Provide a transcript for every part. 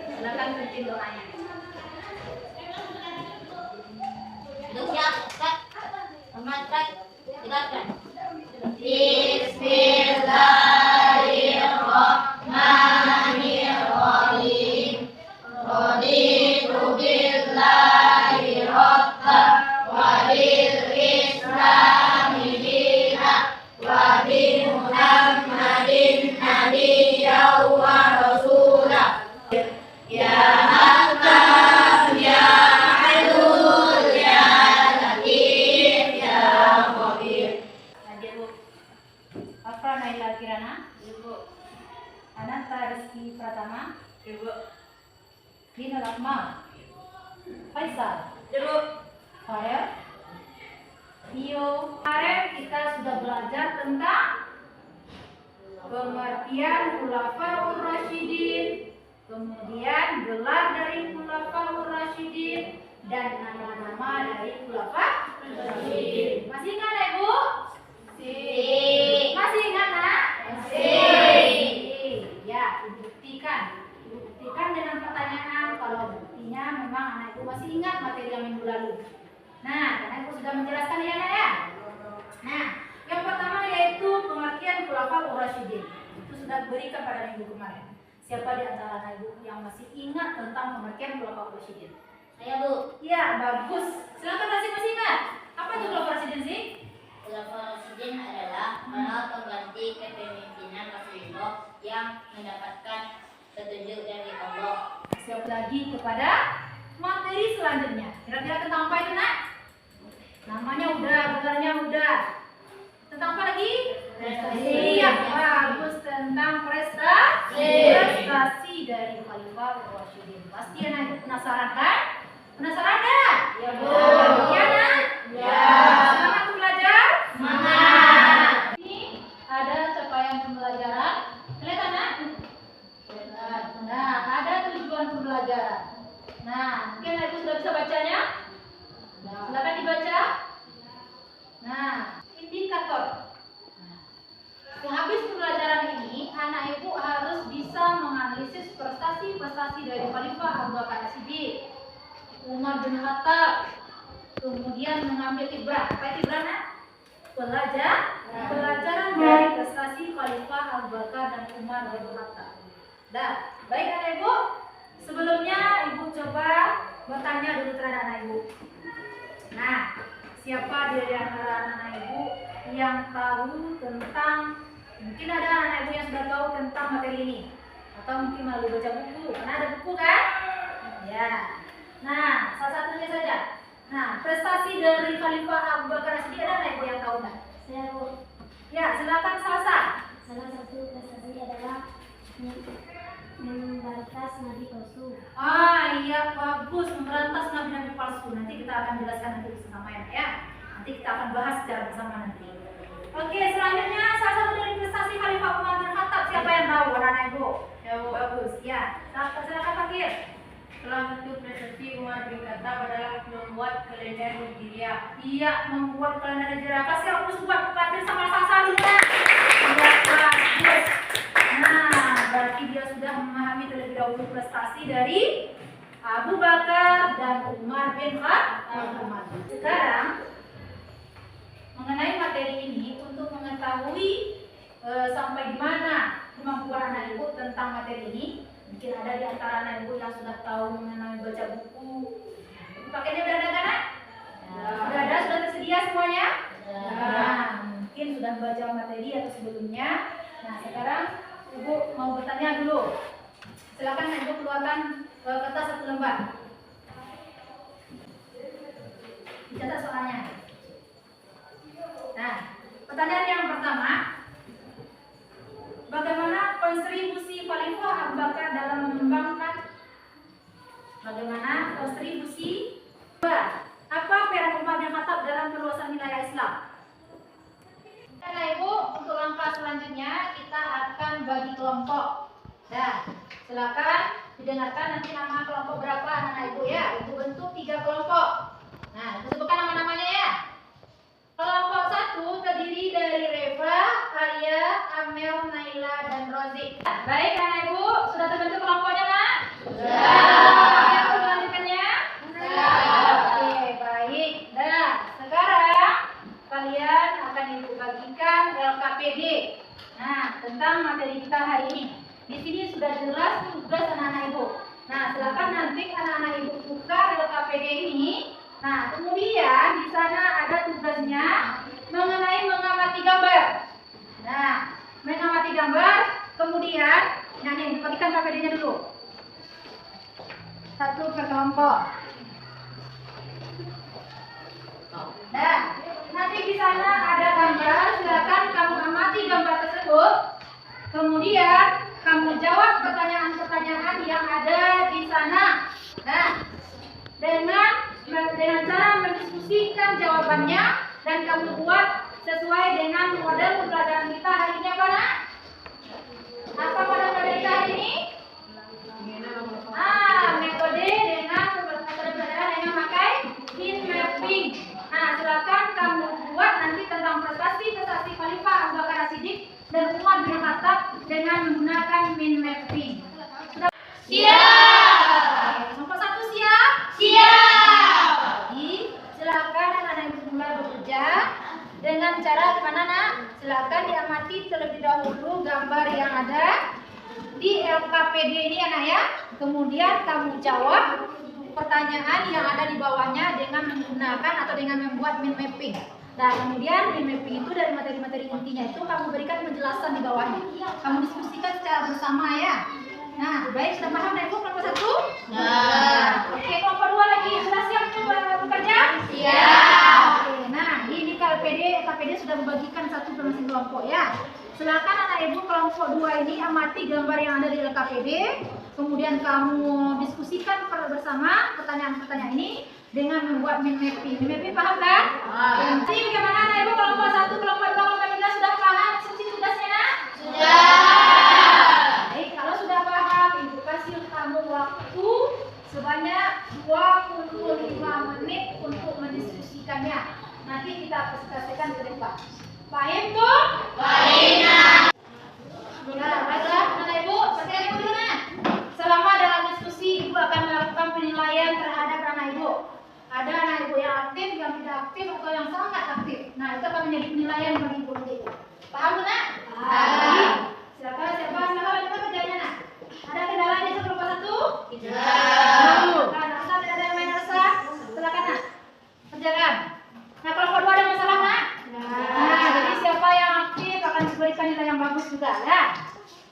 Silakan pimpin doanya. Duduk siap, Ustaz. Selamat Ustaz. Silakan. Bismillahirrahmanirrahim. Raditu billahi rabban wa bil islami dinan wa bi Muhammadin nabiyyan wa rasulah. Ya Allah ya Adul ya Latif ya Khabir. Hadir Bu. Afra Naila Kirana. Ibu, Ananta Rizky Pratama. Ibu, Dina Rahma. Faisal. Ibu. Farel. Tio. Kemarin kita sudah belajar tentang pengertian Khulafaur Rasyidin, kemudian gelar dari Khulafaur Rasyidin, dan nama-nama dari Khulafaur Rasyidin. Masih ingat ya Bu? Masih ingat nak? Ya, Ibu buktikan. Ibu buktikan dengan pertanyaan kalau buktinya memang anak Ibu masih ingat materi yang minggu lalu. Nah, karena Ibu sudah menjelaskan ya nak ya. Nah, yang pertama yaitu pengertian Khulafaur Rasyidin. Itu sudah diberikan pada minggu kemarin. Siapa di antara anak Ibu yang masih ingat tentang pengertian Khulafaur Rasyidin? Saya Bu. Ya, bagus. Silakan masih ingat. Apa itu Khulafaur Rasyidin sih? Khulafaur Rasyidin adalah para pengganti kepemimpinan Rasulullah yang mendapatkan petunjuk dari Allah. Siap lagi kepada materi selanjutnya. Kira-kira tentang apa itu nak? Namanya udah, gelarnya udah. Tentang apa lagi? Prestasi. Iya, bagus, tentang prestasi dari Khulafaur Rasyidin. Pasti anak Ibu penasaran kan? Penasaran enggak? Ya Bu. Iya nak? Ya. Semangat untuk belajar? Semangat. Ini ada capaian pembelajaran. Kelihatan nak? Nah, ada tujuan pembelajaran. Nah, mungkin anak Ibu sudah bisa bacanya? Silakan dibaca. Nah, indikator. Sehabis pembelajaran ini, anak Ibu harus bisa menganalisis prestasi-prestasi dari Khalifah Abu Bakar As-Siddiq, Umar bin Khattab, kemudian mengambil ibrah. Apa itu ibrah nak? Pelajaran dari prestasi Khalifah Abu Bakar dan Umar bin Khattab. Dah, baik anak Ibu. Sebelumnya Ibu coba bertanya dulu terhadap anak Ibu. Nah, siapa dari antara anak Ibu yang tahu tentang, mungkin ada anak Ibu yang sudah tahu tentang materi ini, atau mungkin melalui baca buku, karena ada buku kan? Ya. Nah, salah satunya saja. Nah, prestasi dari Khalifah Abu Bakar As-Siddiq ada anak Ibu yang tahu nggak? Saya Bu. Ya, silakan Salsa. Salah satu prestasi adalah memberantas nabi palsu. Ah iya, bagus, memberantas nabi-nabi palsu. Nanti kita akan jelaskan nanti bersama ya. Nanti kita akan bahas secara bersama nanti. Oke, selanjutnya salah satu dari prestasi Khalifah Umar bin Khattab, siapa yang tahu anak Ibu? Ya Bu. Bagus, ya. Silakan Fakir. Salah satu prestasi Umar bin Khattab adalah membuat kalender Hijriah. Iya, membuat kalender hijriah. Kasih aku buat Fakir sama Salsa dulu. Iya, bagus. Nah, berarti dia sudah memahami terlebih dahulu prestasi dari Abu Bakar dan Umar bin Khattab. Sekarang mengenai materi ini untuk mengetahui sampai di mana kemampuan anak Ibu tentang materi ini. Mungkin ada di antara anak Ibu yang sudah tahu mengenai baca buku. Pakainya udah ada kan? Sudah ada, sudah tersedia semuanya? Nah, mungkin sudah baca materi atau sebelumnya. Nah, sekarang Ibu mau bertanya dulu. Silakan Ibu keluarkan kertas satu lembar. Dicatat soalnya. Nah, pertanyaan yang pertama, bagaimana kontribusi Khalifah Abu Bakar dalam mengembangkan? Bagaimana kontribusi? Apa peran Umar bin Khattab dalam perluasan wilayah Islam? Nah, Ibu, untuk langkah selanjutnya kita akan bagi kelompok. Nah, silakan didengarkan nanti nama kelompok berapa anak Ibu ya. Ibu bentuk 3 kelompok. Nah, Ibu sebutkan nama-namanya ya. Kelompok 1 terdiri dari Reva, Alia, Amel, Naila, dan Rozi. Baik anak Ibu, sudah terbentuk kelompoknya, Nak? Sudah. ini. Nah, kemudian di sana ada tugasnya mengenai mengamati gambar. Nah, mengamati gambar, kemudian, nah nih, bagikan KPD-nya dulu. Satu per kelompok. Nah, nanti di sana ada gambar, silakan kamu amati gambar tersebut. Kemudian kamu jawab pertanyaan-pertanyaan yang ada di sana. Nah, dengan cara mendiskusikan jawabannya dan kamu buat sesuai dengan model pembelajaran kita hari ini apa nak? Apa model kita hari ini? Metode dengan pembelajaran dengan memakai mind mapping. Nah, silakan kamu buat nanti tentang prestasi Khalifah Abu Bakar As-Siddiq dan Umar bin Khattab dengan menggunakan mind mapping. Siap. Nomor 1 siap? Siap. Jadi, silakan anak-anak ibu mulai bekerja dengan cara gimana nak? Silakan diamati terlebih dahulu gambar yang ada di LKPD ini anak ya. Kemudian kamu jawab pertanyaan yang ada di bawahnya dengan menggunakan atau dengan membuat mind mapping. Nah, kemudian mind mapping itu dari materi-materi intinya itu kamu berikan penjelasan di bawahnya. Kamu diskusikan secara bersama ya. Nah, baik, sudah paham ibu kelompok 1? Nah. Oke, kelompok 2 lagi sudah siap bekerja? Siap. Oke, nah ini KPD sudah membagikan satu ke masing kelompok ya. Silakan anak ibu kelompok 2 ini amati gambar yang ada di LKPD. Kemudian kamu diskusikan bersama pertanyaan-pertanyaan ini dengan membuat mind mapping. Mind mapping paham kan? Jadi bagaimana anak ibu kelompok 1, kelompok 2, kelompok 3 sudah paham instruksi tugasnya nak? Baik, kalau sudah paham, ibu kasih kamu waktu sebanyak 25 menit untuk mendiskusikannya. Nanti kita presentasikan ke depan. Paham tuh? Paham. Nah, baiklah anak ibu, perhatikan ibu dulu nah. Selama dalam diskusi, ibu akan melakukan penilaian terhadap anak ibu. Ada anak ibu yang aktif, yang tidak aktif, atau yang sangat aktif. Nah, itu akan menjadi penilaian bagi ibu nanti. Paham tuh nak? Paham. Silakan lanjutkan kerjanya nak. Ada kendala di kelompok 1? Tidak. Rasa tidak ada yang main rasa? Silakan nak. Kerjakan. Nah, kelompok 2 ada masalah nak? Nah, jadi siapa yang aktif akan diberikan nilai yang bagus juga ya.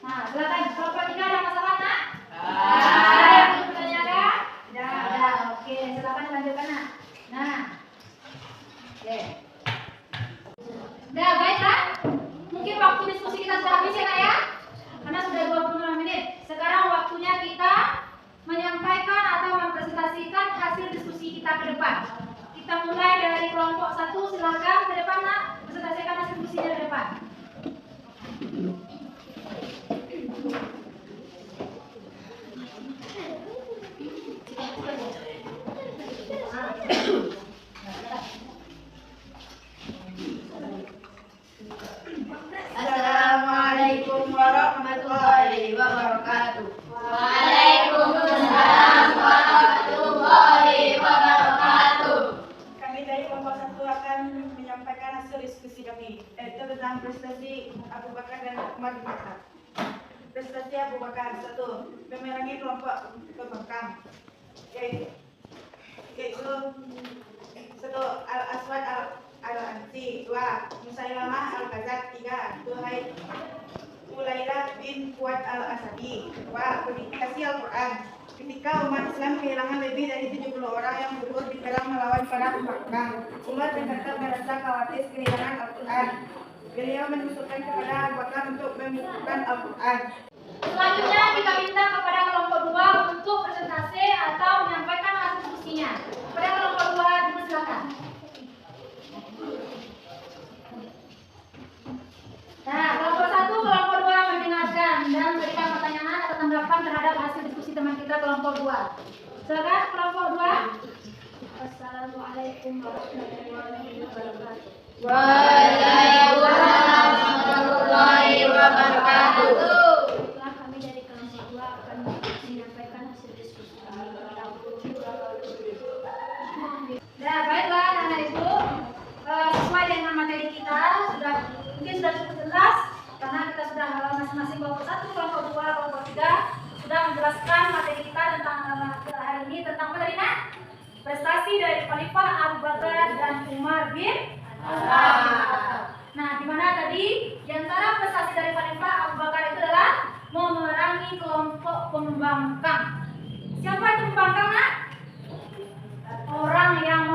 Nah, silakan. Kelompok 3 ada masalah nak? Ada yang ingin bertanyakan? Tidak ada. Oke, silakan lanjutkan nak. Nah, oke. Nah, baiklah. Mungkin waktu diskusi kita sudah habis ya nak ya? Karena sudah 25 menit. Sekarang waktunya kita menyampaikan atau mempresentasikan hasil diskusi kita ke depan. Kita mulai dari kelompok 1, silakan ke depan nak, presentasikan hasil diskusinya ke depan. Assalamualaikum warahmatullahi wabarakatuh. Waalaikumsalam warahmatullahi wabarakatuh. Kami dari kelompok 1 akan menyampaikan hasil diskusi kami, yaitu tentang prestasi Abu Bakar dan Umar bin Khattab. Prestasi Abu Bakar 1, memerangi kelompok pembangkang, yaitu 1. Al-Aswad Al-Ansi, 2. Musailamah Al-Kadzab, 3. Ulailah bin Fuad Al-Asadi, 2. Publikasi Al-Quran. Ketika umat Islam kehilangan lebih dari 70 orang yang gugur di perang melawan para pembangkang, Umar bin Khattab merasa khawatir kehilangan Al-Quran. Beliau mengusulkan kepada Abu Bakar untuk membukukan Al-Quran. Selanjutnya kita minta kepada kelompok 2 untuk presentasi atau menyampaikan hasil diskusinya. Pada kelompok 2 dipersilakan. Nah, kelompok 1, kelompok 2 mendengarkan dan memberikan pertanyaan atau tanggapan terhadap hasil diskusi teman kita kelompok 2. Silakan kelompok 2. Assalamualaikum warahmatullahi wabarakatuh. Waalaikumsalam warahmatullahi wabarakatuh. Baiklah, kami dari kelompok 2 akan menyampaikan hasil diskusi kami. Nah, baiklah anak ibu, sesuai dengan materi kita mungkin sudah cukup jelas karena kita sudah masing-masing kelompok 1, kelompok 2, kelompok 3 sudah menjelaskan materi kita tentang hari ini tentang apa tadi nak? prestasi dari Khalifah Abu Bakar dan Umar bin Khattab. Nah, di mana tadi di antara prestasi dari Khalifah Abu Bakar itu adalah memerangi kelompok pembangkang. Siapa itu pembangkang, nak? Orang yang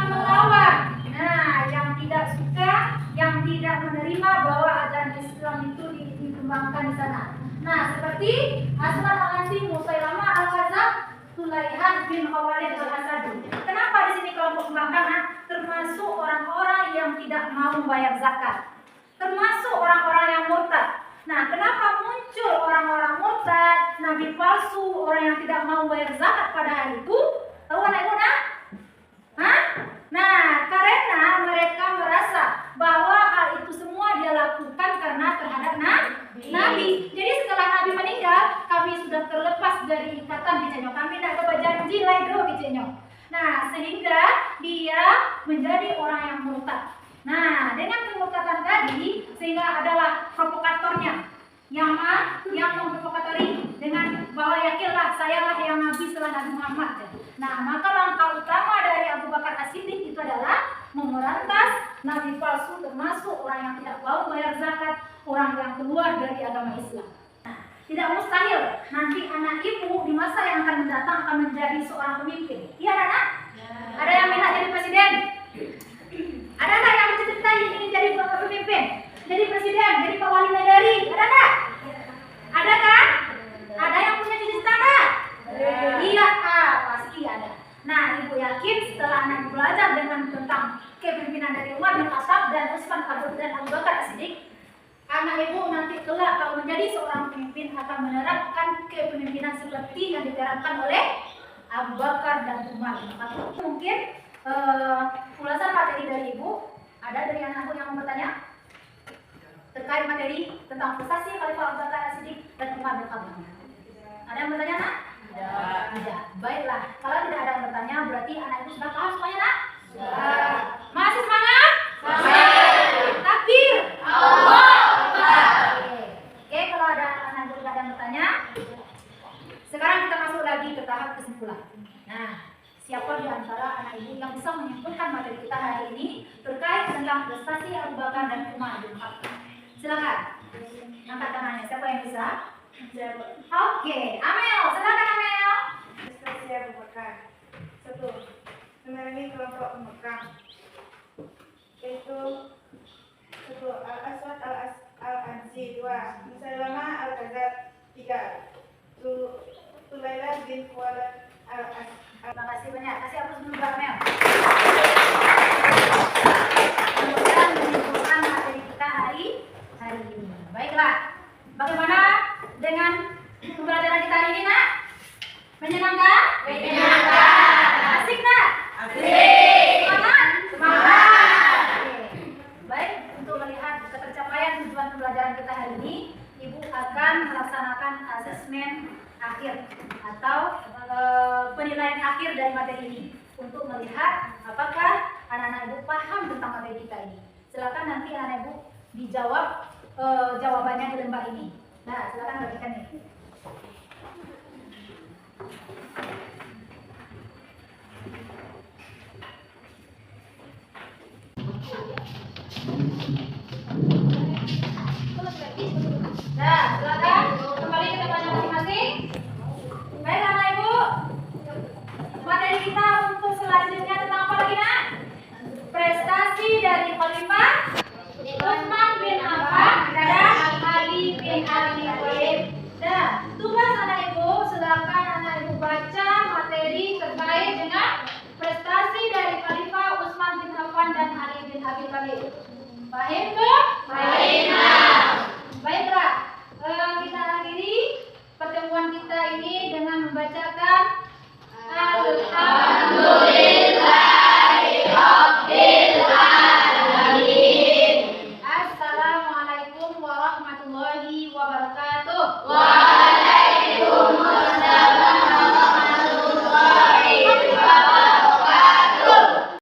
melawan. Nah, yang tidak suka, yang tidak menerima bahwa ajaran Islam itu dikembangkan di sana. Nah, seperti Asman al-Ansi, Musailamah al-Kadzdzab, Sulaiman bin Khalid al-Asadi. Kenapa di sini kelompok pembangkang? Termasuk orang-orang yang tidak mau membayar zakat, termasuk orang-orang yang murtad. Nah, kenapa muncul orang-orang murtad, nabi palsu, orang yang tidak mau membayar zakat pada hari itu? Tahu anak-ibu, nak? Hah? Nah, karena mereka merasa bahwa hal itu semua dia lakukan karena terhadap Nabi. Jadi setelah Nabi meninggal, kami sudah terlepas dari ikatan bicenyo. Kami tidak ada janji lagi bicenyo. Nah, sehingga dia menjadi orang yang murtad. Nah, dengan kemurtadan tadi, sehingga adalah provokatornya yang memprovokatori dengan bahwa yakinlah sayalah yang Nabi setelah Nabi Muhammad. Nah, maka langkah utama dari Abu Bakar As-Siddiq itu adalah memerantas nabi palsu, termasuk orang yang tidak mau bayar zakat, orang yang keluar dari agama Islam. Nah, tidak mustahil nanti anak ibu di masa yang akan mendatang akan menjadi seorang pemimpin. Iya, anak? Ada yang minta jadi presiden? Ada nggak yang bercita-cita ingin jadi pemimpin? Jadi presiden, jadi Pak Wali Negari? Ada nggak? Ada kan? Ada yang punya cita-cita nggak? Iya, pasti ada. Nah, ibu yakin setelah anak belajar tentang kepemimpinan dari Umar bin Khattab dan Utsman dan Abu Bakar As-Siddiq, anak ibu nanti kelak kalau menjadi seorang pemimpin akan menerapkan kepemimpinan seperti yang diterapkan oleh Abu Bakar dan Umar bin Khattab. Mungkin ulasan materi dari ibu, ada dari anak ibu yang mau bertanya terkait materi tentang prestasi Khalifah Abu Bakar As-Siddiq dan Umar bin Khattab. Ada yang bertanya, nak? Tidak. Baiklah, kalau tidak ada yang bertanya berarti anak ibu sudah paham semuanya, nak? Sudah. Masih semangat? Semangat. Takbir. Oke, kalau ada anak ibu tidak ada yang bertanya, sekarang kita masuk lagi ke tahap kesimpulan. Nah, siapa di antara anak ibu yang bisa menyimpulkan materi kita hari ini terkait tentang prestasi Abu Bakar dan Umar bin Khattab? Silakan. Angkat tangannya. Siapa yang bisa? Oke, Amel, silakan Amel. Prestasi Abu Bakar. 1. Memerangi kelompok pembangkang. Yaitu 1. Al-Aswad al-Ansi. 2. Musailamah al-Kadzdzab. 3. Sulaiman bin Khalid al-Asadi. Terima kasih banyak. Kasih aplaus dulu Mbak Amel. Kemudian menyimpulkan materi kita hari ini. Baiklah, bagaimana dengan pembelajaran kita hari ini, nak? Menyenangkan? Menyenangkan. Asik, nak? Asik. Semangat? Semangat. Oke. Baik, untuk melihat ketercapaian tujuan pembelajaran kita hari ini, Ibu akan melaksanakan asesmen akhir atau penilaian akhir dari materi ini untuk melihat apakah anak-anak ibu paham tentang materi kita ini. Silakan nanti anak ibu dijawab jawabannya di lembar ini. Nah, silakan bagikan nih. Nah, silakan kembali ke tempatnya masing-masing. Baik, anak ibu. Materi kita untuk selanjutnya tentang apa lagi, nak? Prestasi dari Khalifah Utsman bin Affan dan Ali bin Abi Thalib. Nah, tugas anak ibu, silakan anak ibu baca materi terkait dengan prestasi dari Khalifah Utsman bin Affan dan Ali bin Abi Thalib. Baik?